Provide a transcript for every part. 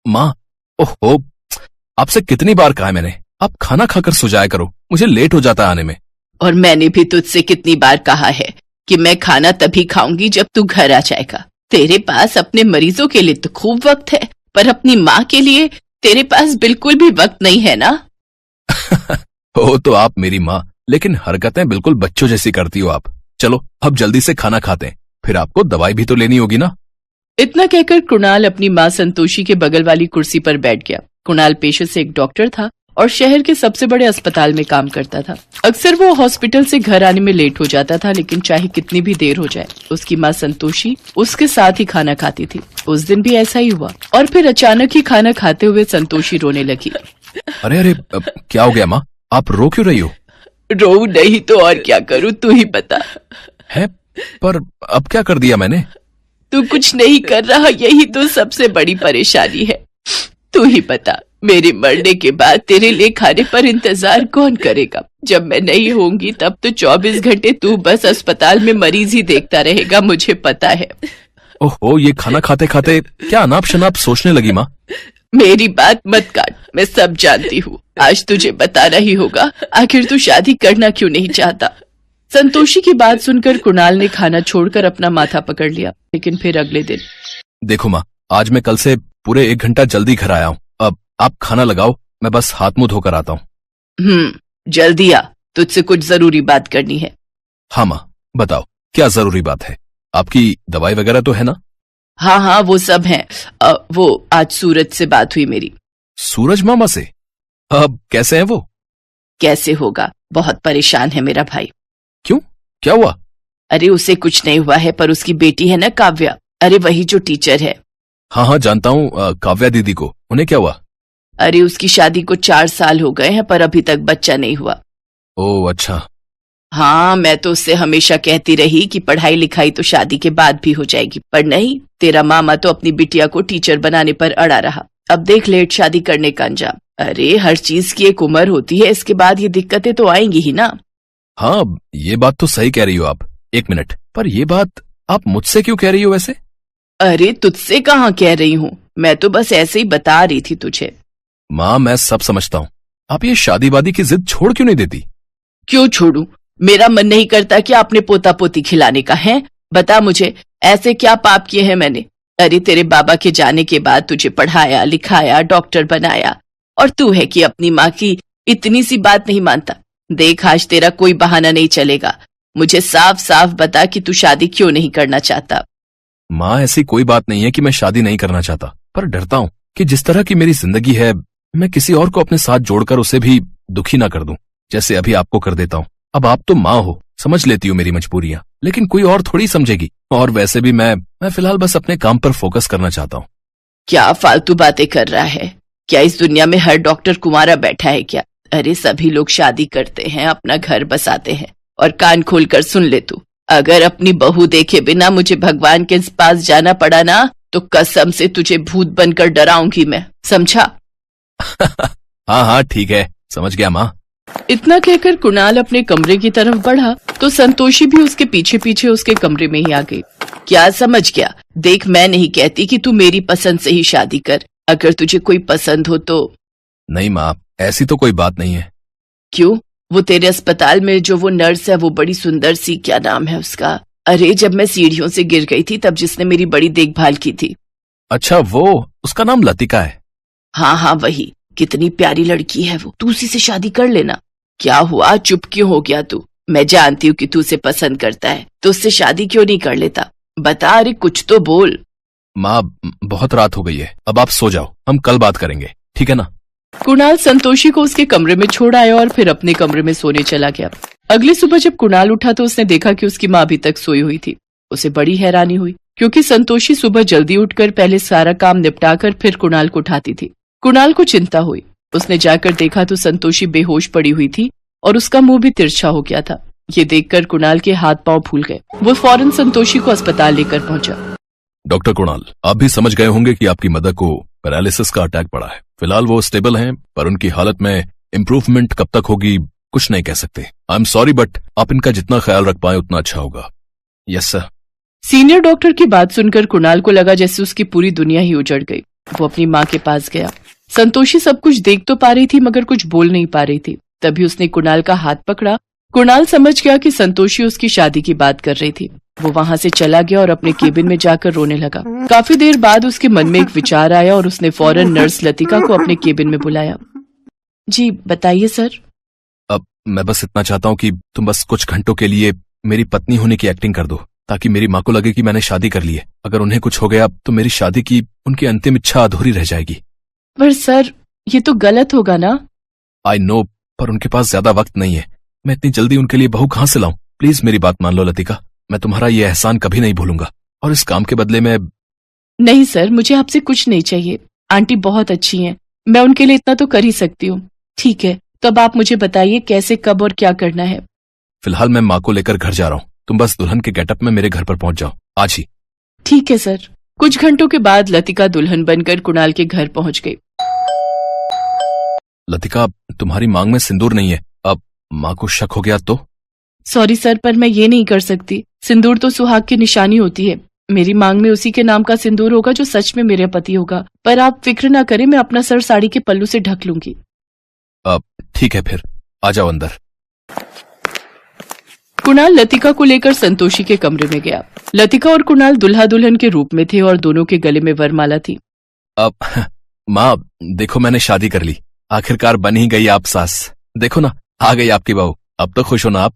माँ, ओहो, आपसे कितनी बार कहा है मैंने, आप खाना खाकर सो जाया करो, मुझे लेट हो जाता है आने में। और मैंने भी तुझसे कितनी बार कहा है कि मैं खाना तभी खाऊंगी जब तू घर आ जाएगा। तेरे पास अपने मरीजों के लिए तो खूब वक्त है, पर अपनी माँ के लिए तेरे पास बिल्कुल भी वक्त नहीं है ना। हो तो आप मेरी माँ, लेकिन हरकतें बिल्कुल बच्चों जैसी करती हो आप। चलो अब जल्दी से खाना खाते हैं, फिर आपको दवाई भी तो लेनी होगी ना। इतना कहकर कुणाल अपनी माँ संतोषी के बगल वाली कुर्सी पर बैठ गया। कुणाल पेशे से एक डॉक्टर था और शहर के सबसे बड़े अस्पताल में काम करता था। अक्सर वो हॉस्पिटल से घर आने में लेट हो जाता था, लेकिन चाहे कितनी भी देर हो जाए उसकी माँ संतोषी उसके साथ ही खाना खाती थी। उस दिन भी ऐसा ही हुआ और फिर अचानक ही खाना खाते हुए संतोषी रोने लगी। अरे अरे, क्या हो गया माँ, आप रो क्यों रही हो? रो नहीं तो और क्या करूँ, तू ही बता। है, पर अब क्या कर दिया मैंने? तू कुछ नहीं कर रहा, यही तो सबसे बड़ी परेशानी है। तू ही बता, मेरे मरने के बाद तेरे लिए खाने पर इंतजार कौन करेगा? जब मैं नहीं होंगी तब तो 24 घंटे तू बस अस्पताल में मरीज ही देखता रहेगा, मुझे पता है। ओहो, ये खाना खाते खाते क्या अनाप शनाप सोचने लगी माँ? मेरी बात मत काट, मैं सब जानती हूँ। आज तुझे बताना ही होगा, आखिर तू शादी करना क्यों नहीं चाहता? संतोषी की बात सुनकर कुणाल ने खाना छोड़कर अपना माथा पकड़ लिया। लेकिन फिर अगले दिन, देखो माँ, आज मैं कल से पूरे 1 घंटा जल्दी घर आया हूँ। अब आप खाना लगाओ, मैं बस हाथ मुंह धोकर आता हूँ। जल्दी आ, तुझसे कुछ जरूरी बात करनी है। हाँ माँ, बताओ क्या जरूरी बात है? आपकी दवाई वगैरह तो है ना? हाँ हाँ, वो सब है। वो आज सूरज से बात हुई मेरी। सूरज मामा से? अब कैसे है वो? कैसे होगा, बहुत परेशान है मेरा भाई। क्यों, क्या हुआ? अरे उसे कुछ नहीं हुआ है, पर उसकी बेटी है ना काव्या, अरे वही जो टीचर है। हाँ हाँ जानता हूँ, काव्या दीदी को। उन्हें क्या हुआ? अरे उसकी शादी को 4 साल हो गए हैं, पर अभी तक बच्चा नहीं हुआ। ओह अच्छा। हाँ, मैं तो उससे हमेशा कहती रही कि पढ़ाई लिखाई तो शादी के बाद भी हो जाएगी, पर नहीं, तेरा मामा तो अपनी बिटिया को टीचर बनाने पर अड़ा रहा। अब देख लेट शादी करने का अंजाम। अरे हर चीज की एक उम्र होती है, इसके बाद ये दिक्कतें तो आएंगी ही ना। हाँ, ये बात तो सही कह रही हो आप। 1 मिनट, पर ये बात आप मुझसे क्यों कह रही हो वैसे? अरे तुझसे कहाँ कह रही हूँ, मैं तो बस ऐसे ही बता रही थी तुझे। माँ, मैं सब समझता हूँ, आप ये शादी वादी की जिद छोड़ क्यों नहीं देती? क्यों छोड़ूं? मेरा मन नहीं करता कि अपने पोता पोती खिलाने का है? बता मुझे, ऐसे क्या पाप किए हैं मैंने? अरे तेरे बाबा के जाने के बाद तुझे पढ़ाया लिखाया, डॉक्टर बनाया, और तू है कि अपनी माँ की इतनी सी बात नहीं मानता। देख आज तेरा कोई बहाना नहीं चलेगा, मुझे साफ साफ बता कि तू शादी क्यों नहीं करना चाहता। माँ, ऐसी कोई बात नहीं है कि मैं शादी नहीं करना चाहता, पर डरता हूँ कि जिस तरह की मेरी जिंदगी है, मैं किसी और को अपने साथ जोड़कर उसे भी दुखी ना कर दूं, जैसे अभी आपको कर देता हूँ। अब आप तो माँ हो, समझ लेती हो मेरी मजबूरियां, लेकिन कोई और थोड़ी समझेगी। और वैसे भी मैं फिलहाल बस अपने काम पर फोकस करना चाहता हूँ। क्या फालतू बातें कर रहा है? क्या इस दुनिया में हर डॉक्टर कुंवारा बैठा है क्या? अरे सभी लोग शादी करते हैं, अपना घर बसाते हैं। और कान खोलकर सुन ले तू, अगर अपनी बहू देखे बिना मुझे भगवान के पास जाना पड़ा ना, तो कसम से तुझे भूत बनकर डराऊंगी मैं, समझा? हाँ हाँ ठीक है, समझ गया माँ। इतना कहकर कुणाल अपने कमरे की तरफ बढ़ा तो संतोषी भी उसके पीछे पीछे उसके कमरे में ही आ गई। क्या समझ गया? देख, मैं नहीं कहती कि तू मेरी पसंद से ही शादी कर, अगर तुझे कोई पसंद हो तो। नहीं माँ, ऐसी तो कोई बात नहीं है। क्यों? वो तेरे अस्पताल में जो वो नर्स है, वो बड़ी सुंदर सी, क्या नाम है उसका? अरे जब मैं सीढ़ियों से गिर गई थी तब जिसने मेरी बड़ी देखभाल की थी। अच्छा, वो उसका नाम लतिका है? हाँ हाँ वही, कितनी प्यारी लड़की है वो, तू उसी से शादी कर लेना। क्या हुआ, चुप क्यों हो गया तू? मैं जानती हूँ कि तू उसे पसंद करता है, तो उससे शादी क्यों नहीं कर लेता? बता, अरे कुछ तो बोल। माँ, बहुत रात हो गई है, अब आप सो जाओ, हम कल बात करेंगे, ठीक है ना? कुणाल संतोषी को उसके कमरे में छोड़ आया और फिर अपने कमरे में सोने चला गया। अगली सुबह जब कुणाल उठा तो उसने देखा कि उसकी माँ अभी तक सोई हुई थी। उसे बड़ी हैरानी हुई, क्योंकि संतोषी सुबह जल्दी उठकर पहले सारा काम निपटाकर फिर कुणाल को उठाती थी। कुणाल को चिंता हुई, उसने जाकर देखा तो संतोषी बेहोश पड़ी हुई थी और उसका मुंह भी तिरछा हो गया था। ये देखकर कुणाल के हाथ पांव फूल गए। वो फौरन संतोषी को अस्पताल लेकर पहुंचा। डॉक्टर कुणाल, आप भी समझ गए होंगे कि आपकी मदर को पैरालिसिस का अटैक पड़ा है। फिलहाल वो स्टेबल हैं, पर उनकी हालत में इम्प्रूवमेंट कब तक होगी कुछ नहीं कह सकते। आई एम सॉरी, बट आप इनका जितना ख्याल रख पाए उतना अच्छा होगा। Yes sir. सीनियर डॉक्टर की बात सुनकर कुणाल को लगा जैसे उसकी पूरी दुनिया ही उजड़ गई। वो अपनी माँ के पास गया। संतोषी सब कुछ देख तो पा रही थी मगर कुछ बोल नहीं पा रही थी। तभी उसने कुणाल का हाथ पकड़ा। कुणाल समझ गया कि संतोषी उसकी शादी की बात कर रही थी। वो वहां से चला गया और अपने केबिन में जाकर रोने लगा। काफी देर बाद उसके मन में एक विचार आया और उसने फौरन नर्स लतिका को अपने केबिन में बुलाया। जी बताइए सर। अब मैं बस इतना चाहता हूँ कि तुम बस कुछ घंटों के लिए मेरी पत्नी होने की एक्टिंग कर दो, ताकि मेरी माँ को लगे कि मैंने शादी कर ली है। अगर उन्हें कुछ हो गया तो मेरी शादी की उनकी अंतिम इच्छा अधूरी रह जाएगी। पर सर ये तो गलत होगा ना। आई नो, पर उनके पास ज्यादा वक्त नहीं है। मैं इतनी जल्दी उनके लिए बहू कहां से लाऊं? प्लीज मेरी बात मान लो लतिका, मैं तुम्हारा ये एहसान कभी नहीं भूलूंगा और इस काम के बदले में। नहीं सर, मुझे आपसे कुछ नहीं चाहिए। आंटी बहुत अच्छी हैं, मैं उनके लिए इतना तो कर ही सकती हूँ। ठीक है, तो अब आप मुझे बताइए कैसे, कब और क्या करना है। फिलहाल मैं माँ को लेकर घर जा रहा हूँ, तुम बस दुल्हन के गेटअप में मेरे घर पर पहुंच जाओ आज ही। ठीक है सर। कुछ घंटों के बाद लतिका दुल्हन बनकर कुणाल के घर पहुंच गई। लतिका, तुम्हारी मांग में सिंदूर नहीं है, अब माँ को शक हो गया तो? सॉरी सर, पर मैं ये नहीं कर सकती। सिंदूर तो सुहाग की निशानी होती है। मेरी मांग में उसी के नाम का सिंदूर होगा जो सच में मेरे पति होगा। पर आप फिक्र ना करें, मैं अपना सर साड़ी के पल्लू से ढक लूंगी। अब ठीक है, फिर आ जाओ अंदर। कुणाल लतिका को लेकर संतोषी के कमरे में गया। लतिका और कुणाल दुल्हा दुल्हन के रूप में थे और दोनों के गले में वरमाला थी। अब माँ देखो, मैंने शादी कर ली, आखिरकार बन ही गई आप सास। देखो ना, आ गई आपकी बहू, अब तो खुश हो ना आप?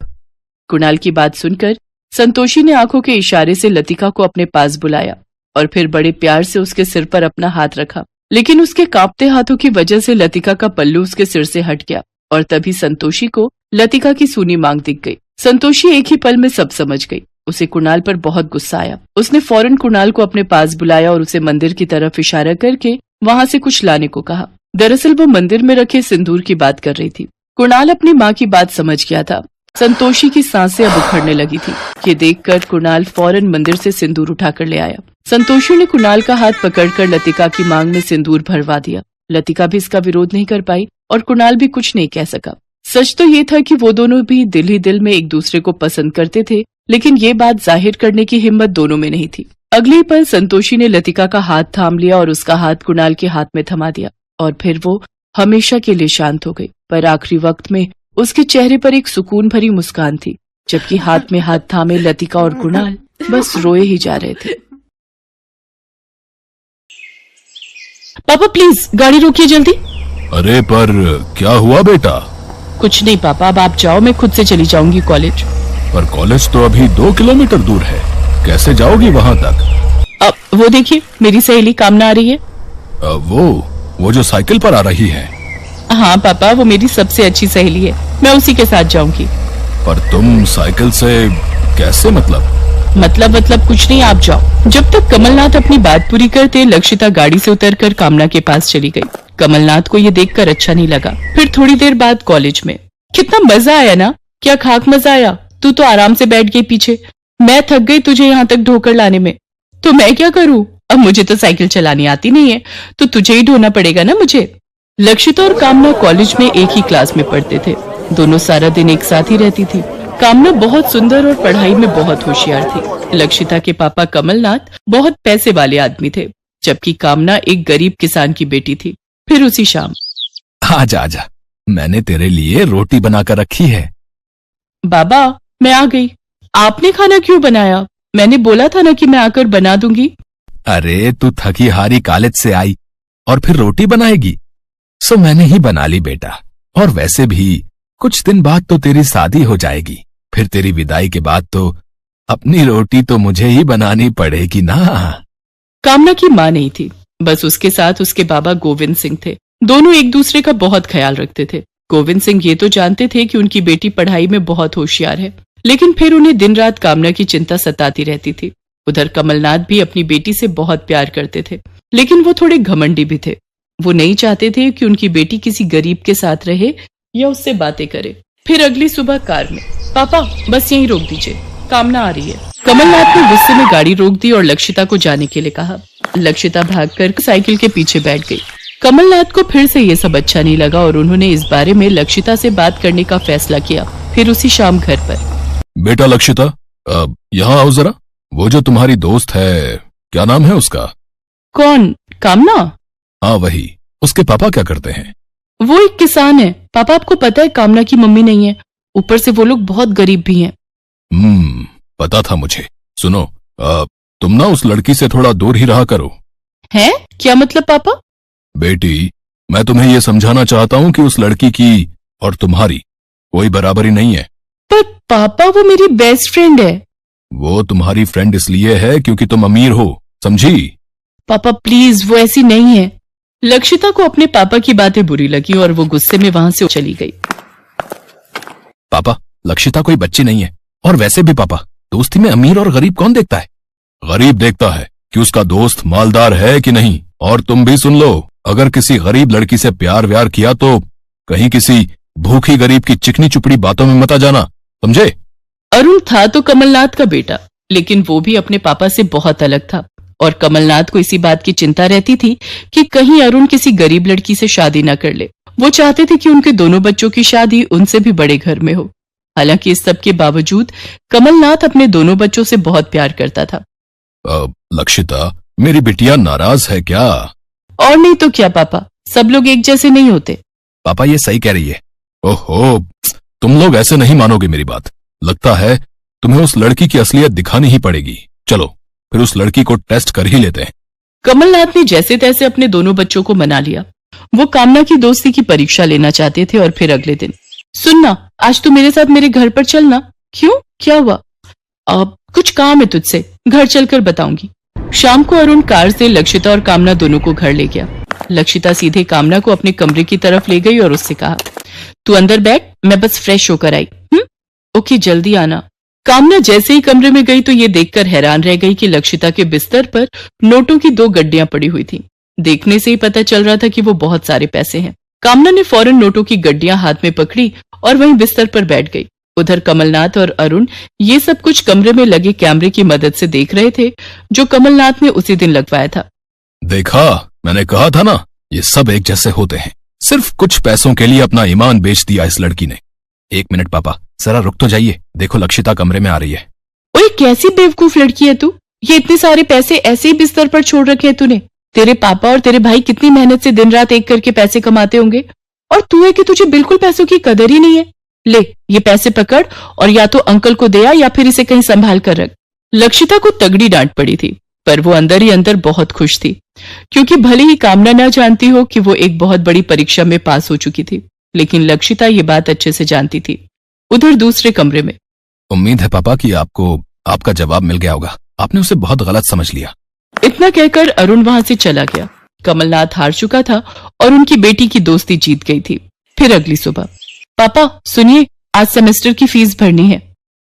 कुणाल की बात सुनकर संतोषी ने आंखों के इशारे से लतिका को अपने पास बुलाया और फिर बड़े प्यार से उसके सिर पर अपना हाथ रखा। लेकिन उसके कांपते हाथों की वजह से लतिका का पल्लू उसके सिर से हट गया और तभी संतोषी को लतिका की सूनी मांग दिख गई। संतोषी एक ही पल में सब समझ गई। उसे कुणाल पर बहुत गुस्सा आया। उसने फौरन कुणाल को अपने पास बुलाया और उसे मंदिर की तरफ इशारा करके वहां से कुछ लाने को कहा। दरअसल वो मंदिर में रखे सिंदूर की बात कर रही थी। कुणाल अपनी माँ की बात समझ गया था। संतोषी की सांसें अब उखड़ने लगी थी। ये देखकर कुणाल फौरन मंदिर से सिंदूर उठाकर ले आया। संतोषी ने कुणाल का हाथ पकड़कर लतिका की मांग में सिंदूर भरवा दिया। लतिका भी इसका विरोध नहीं कर पाई और कुणाल भी कुछ नहीं कह सका। सच तो ये था कि वो दोनों भी दिल ही दिल में एक दूसरे को पसंद करते थे, लेकिन ये बात जाहिर करने की हिम्मत दोनों में नहीं थी। अगले पल संतोषी ने लतिका का हाथ थाम लिया और उसका हाथ कुणाल के हाथ में थमा दिया और फिर वो हमेशा के लिए शांत हो गई। पर आखिरी वक्त में उसके चेहरे पर एक सुकून भरी मुस्कान थी, जबकि हाथ में हाथ थामे लतिका और कुणाल बस रोए ही जा रहे थे। पापा प्लीज गाड़ी रोकिए जल्दी। अरे पर क्या हुआ बेटा? कुछ नहीं पापा, अब आप जाओ, मैं खुद से चली जाऊंगी कॉलेज। पर कॉलेज तो अभी 2 किलोमीटर दूर है, कैसे जाओगी वहां तक? अब वो देखिए, मेरी सहेली कामना आ रही है। वो जो साइकिल पर आ रही है? हाँ पापा, वो मेरी सबसे अच्छी सहेली है, मैं उसी के साथ जाऊंगी। पर तुम साइकिल से कैसे? मतलब कुछ नहीं, आप जाओ। जब तक कमलनाथ अपनी बात पूरी करते, लक्षिता गाड़ी से उतरकर कामना के पास चली गई। कमलनाथ को ये देखकर अच्छा नहीं लगा। फिर थोड़ी देर बाद कॉलेज में कितना मजा आया ना। क्या खाक मजा आया, तू तो आराम से बैठ गई पीछे। मैं थक गई तुझे यहाँ तक ढोकर लाने में, तो मैं क्या करूँ? अब मुझे तो साइकिल चलानी आती नहीं है, तो तुझे ही ढोना पड़ेगा ना मुझे। लक्षिता और कामना कॉलेज में एक ही क्लास में पढ़ते थे। दोनों सारा दिन एक साथ ही रहती थी। कामना बहुत सुंदर और पढ़ाई में बहुत होशियार थी। लक्षिता के पापा कमलनाथ बहुत पैसे वाले आदमी थे, जबकि कामना एक गरीब किसान की बेटी थी। फिर उसी शाम, आजा आजा, मैंने तेरे लिए रोटी बनाकर रखी है। बाबा मैं आ गई। आपने खाना क्यों बनाया? मैंने बोला था ना कि मैं आकर बना दूंगी। अरे तू थकी हारी कॉलेज से आई और फिर रोटी बनाएगी, सो मैंने ही बना ली बेटा। और वैसे भी कुछ दिन बाद तो तेरी शादी हो जाएगी, फिर तेरी विदाई के बाद तो अपनी रोटी तो मुझे ही बनानी पड़ेगी ना। कामना की माँ नहीं थी, बस उसके साथ उसके बाबा गोविंद सिंह थे। दोनों एक दूसरे का बहुत ख्याल रखते थे। गोविंद सिंह ये तो जानते थे कि उनकी बेटी पढ़ाई में बहुत होशियार है, लेकिन फिर उन्हें दिन रात कामना की चिंता सताती रहती थी। उधर कमलनाथ भी अपनी बेटी से बहुत प्यार करते थे, लेकिन वो थोड़े घमंडी भी थे। वो नहीं चाहते थे कि उनकी बेटी किसी गरीब के साथ रहे या उससे बातें करे। फिर अगली सुबह कार में, पापा बस यहीं रोक दीजिए, कामना आ रही है। कमलनाथ ने गुस्से में गाड़ी रोक दी और लक्षिता को जाने के लिए कहा। लक्षिता भागकर साइकिल के पीछे बैठ गई। कमलनाथ को फिर से ये सब अच्छा नहीं लगा और उन्होंने इस बारे में लक्षिता से बात करने का फैसला किया। फिर उसी शाम घर पर, बेटा लक्षिता, यहाँ आओ जरा। वो जो तुम्हारी दोस्त है, क्या नाम है उसका? कौन? कामना? हाँ वही, उसके पापा क्या करते हैं? वो एक किसान है। पापा, आपको पता है कामना की मम्मी नहीं है, ऊपर से वो लोग बहुत गरीब भी हैं। पता था मुझे। सुनो, तुम ना उस लड़की से थोड़ा दूर ही रहा करो। हैं? क्या मतलब पापा? बेटी, मैं तुम्हें यह समझाना चाहता हूँ कि उस लड़की की और तुम्हारी कोई बराबरी नहीं है। पर पापा, वो मेरी बेस्ट फ्रेंड है। वो तुम्हारी फ्रेंड इसलिए है क्योंकि तुम अमीर हो, समझी? पापा प्लीज, वो ऐसी नहीं है। लक्षिता को अपने पापा की बातें बुरी लगी और वो गुस्से में वहां से चली गई। पापा, लक्षिता कोई बच्ची नहीं है। और वैसे भी पापा, दोस्ती में अमीर और गरीब कौन देखता है? गरीब देखता है कि उसका दोस्त मालदार है कि नहीं। और तुम भी सुन लो, अगर किसी गरीब लड़की से प्यार व्यार किया तो कहीं किसी भूखी गरीब की चिकनी चुपड़ी बातों में मत आ जाना, समझे? अरुण था तो कमलनाथ का बेटा, लेकिन वो भी अपने पापा से बहुत अलग था और कमलनाथ को इसी बात की चिंता रहती थी कि कहीं अरुण किसी गरीब लड़की से शादी न कर ले। वो चाहते थे कि उनके दोनों बच्चों की शादी उनसे भी बड़े घर में हो। हालांकि इस सब के बावजूद कमलनाथ अपने दोनों बच्चों से बहुत प्यार करता था। लक्षिता, मेरी बिटिया नाराज है क्या? और नहीं तो क्या पापा, सब लोग एक जैसे नहीं होते। पापा ये सही कह रही है। ओहो, तुम लोग ऐसे नहीं मानोगे मेरी बात। लगता है तुम्हें उस लड़की की असलियत दिखानी ही पड़ेगी। चलो फिर उस लड़की को टेस्ट कर ही लेते हैं। कमलनाथ ने जैसे तैसे अपने दोनों बच्चों को मना लिया। वो कामना की दोस्ती की परीक्षा लेना चाहते थे। और फिर अगले दिन, सुनना, आज तू मेरे साथ मेरे घर पर चलना। क्यों, क्या हुआ? अब कुछ काम है तुझसे, घर चलकर बताऊंगी। शाम को अरुण कार से लक्षिता और कामना दोनों को घर ले गया। लक्षिता सीधे कामना को अपने कमरे की तरफ ले गई और उससे कहा, तू अंदर बैठ, मैं बस फ्रेश होकर आई। ओके, जल्दी आना। कामना जैसे ही कमरे में गई तो ये देखकर हैरान रह गई कि लक्षिता के बिस्तर पर नोटों की 2 गड्डियां पड़ी हुई थी। देखने से ही पता चल रहा था कि वो बहुत सारे पैसे हैं। कामना ने फौरन नोटों की गड्डियां हाथ में पकड़ी और वहीं बिस्तर पर बैठ गई। उधर कमलनाथ और अरुण ये सब कुछ कमरे में लगे कैमरे की मदद से देख रहे थे, जो कमलनाथ ने उसी दिन लगवाया था। देखा, मैंने कहा था ना, ये सब एक जैसे होते हैं। सिर्फ कुछ पैसों के लिए अपना ईमान बेच दिया इस लड़की ने। 1 मिनट पापा, जरा रुक तो जाइए। देखो लक्षिता कमरे में आ रही है। ओए, कैसी बेवकूफ लड़की है तू। ये इतने सारे पैसे ऐसे ही बिस्तर पर छोड़ रखे हैं तूने। तेरे पापा और तेरे भाई कितनी मेहनत से दिन रात एक करके पैसे कमाते होंगे, और तू है कि तुझे बिल्कुल पैसों की कदर ही नहीं है। ले, ये पैसे पकड़ और या तो अंकल को दे आ या फिर इसे कहीं संभाल कर रख। लक्षिता को तगड़ी डांट पड़ी थी, पर वो अंदर ही अंदर बहुत खुश थी, क्योंकि भले ही कामना न जानती हो कि वो एक बहुत बड़ी परीक्षा में पास हो चुकी थी, लेकिन लक्षिता ये बात अच्छे से जानती थी। उधर दूसरे कमरे में, उम्मीद है पापा कि आपको आपका जवाब मिल गया होगा। आपने उसे बहुत गलत समझ लिया। इतना कहकर अरुण वहां से चला गया। कमलनाथ हार चुका था और उनकी बेटी की दोस्ती जीत गई थी। फिर अगली सुबह, पापा सुनिए, आज सेमेस्टर की फीस भरनी है।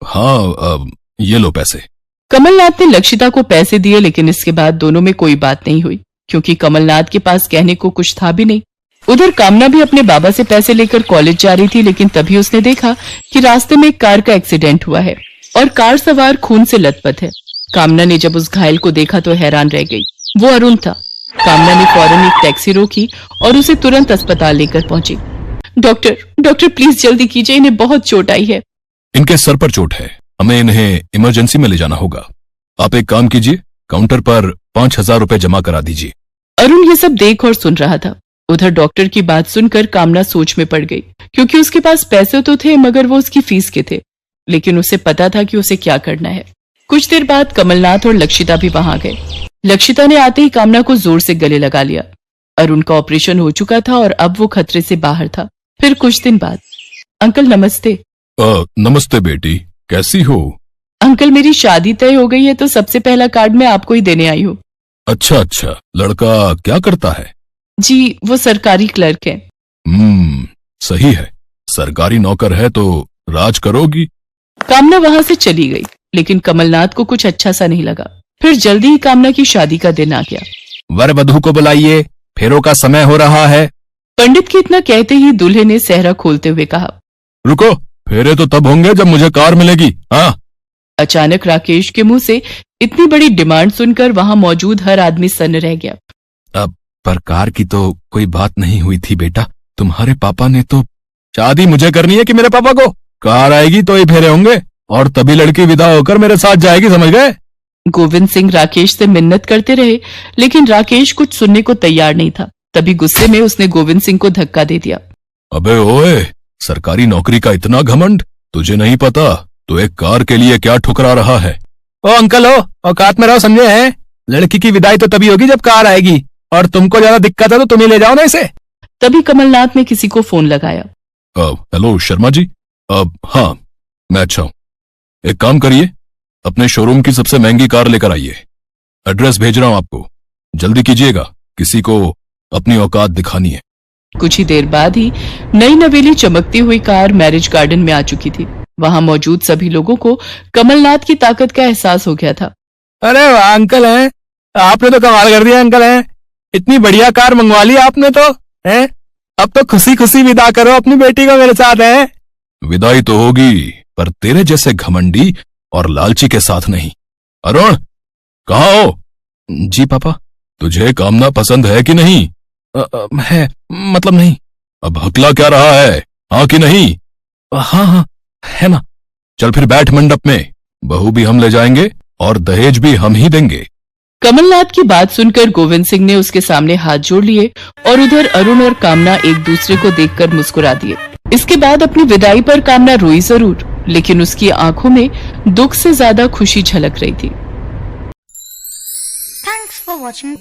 हाँ, ये लो पैसे। कमलनाथ ने लक्षिता को पैसे दिए, लेकिन इसके बाद दोनों में कोई बात नहीं हुई, क्योंकि कमलनाथ के पास कहने को कुछ था भी नहीं। उधर कामना भी अपने बाबा से पैसे लेकर कॉलेज जा रही थी, लेकिन तभी उसने देखा कि रास्ते में एक कार का एक्सीडेंट हुआ है और कार सवार खून से लथपथ है। कामना ने जब उस घायल को देखा तो हैरान रह गई। वो अरुण था। कामना ने फौरन एक टैक्सी रोकी और उसे तुरंत अस्पताल लेकर पहुंची। डॉक्टर प्लीज जल्दी कीजिए, इन्हें बहुत चोट आई है। इनके सर पर चोट है, हमें इन्हें इमरजेंसी में ले जाना होगा। आप एक काम कीजिए, काउंटर पर 5,000 रुपए जमा करा दीजिए। अरुण ये सब देख और सुन रहा था। उधर डॉक्टर की बात सुनकर कामना सोच में पड़ गई, क्योंकि उसके पास पैसे तो थे मगर वो उसकी फीस के थे, लेकिन उसे पता था कि उसे क्या करना है। कुछ देर बाद कमलनाथ और लक्षिता भी वहां गए। लक्षिता ने आते ही कामना को जोर से गले लगा लिया। अरुण का ऑपरेशन हो चुका था और अब वो खतरे से बाहर था। फिर कुछ दिन बाद, अंकल नमस्ते। नमस्ते बेटी, कैसी हो? अंकल, मेरी शादी तय हो गई है तो सबसे पहला कार्ड मैं आपको ही देने आई हूँ। अच्छा, लड़का क्या करता है? जी, वो सरकारी क्लर्क है। सही है, सरकारी नौकर है तो राज करोगी। कामना वहां से चली गई, लेकिन कमलनाथ को कुछ अच्छा सा नहीं लगा। फिर जल्दी ही कामना की शादी का दिन आ गया। वर वधू को बुलाइए, फेरों का समय हो रहा है। पंडित के इतना कहते ही दूल्हे ने सेहरा खोलते हुए कहा, रुको, फेरे तो तब होंगे जब मुझे कार मिलेगी। हाँ। अचानक राकेश के मुंह से इतनी बड़ी डिमांड सुनकर वहां मौजूद हर आदमी सन्न रह गया। अब पर कार की तो कोई बात नहीं हुई थी बेटा, तुम्हारे पापा ने तो। शादी मुझे करनी है कि मेरे पापा को? कार आएगी तो ही फेरे होंगे और तभी लड़की विदा होकर मेरे साथ जाएगी, समझ गए? गोविंद सिंह राकेश से मिन्नत करते रहे, लेकिन राकेश कुछ सुनने को तैयार नहीं था। तभी गुस्से में उसने गोविंद सिंह को धक्का दे दिया। अबे ओए, सरकारी नौकरी का इतना घमंड, तुझे नहीं पता तो एक कार के लिए क्या ठुकरा रहा है। ओ अंकल हो, औकात में रहो, समझे हैं? लड़की की विदाई तो तभी होगी जब कार आएगी, और तुमको ज्यादा दिक्कत है तो तुम ही ले जाओ ना इसे। तभी कमलनाथ ने किसी को फोन लगाया। हेलो शर्मा जी, हाँ मैं अच्छा हूं। एक काम करिए, अपने शोरूम की सबसे महंगी कार लेकर आइए। एड्रेस भेज रहा हूं आपको, जल्दी कीजिएगा, किसी को अपनी औकात दिखानी है। कुछ ही देर बाद ही नई नवेली चमकती हुई कार मैरिज गार्डन में आ चुकी थी। वहां मौजूद सभी लोगों को कमलनाथ की ताकत का एहसास हो गया था। अरे वाह अंकल हैं, आपने तो कमाल कर दिया अंकल हैं, इतनी बढ़िया कार मंगवा ली आपने तो, हैं? अब तो खुशी खुशी विदा करो अपनी बेटी को मेरे साथ, है? विदाई तो होगी, पर तेरे जैसे घमंडी और लालची के साथ नहीं। अरुण, कहाँ हो? जी पापा। तुझे कामना पसंद है कि नहीं? है, मतलब नहीं। अब हकला क्या रहा है, हाँ कि नहीं? हाँ हाँ है ना। चल फिर बैठ मंडप में, बहू भी हम ले जाएंगे और दहेज भी हम ही देंगे। कमलनाथ की बात सुनकर गोविंद सिंह ने उसके सामने हाथ जोड़ लिए और उधर अरुण और कामना एक दूसरे को देखकर मुस्कुरा दिए। इसके बाद अपनी विदाई पर कामना रोई जरूर, लेकिन उसकी आंखों में दुख से ज्यादा खुशी झलक रही थी। Thanks for watching.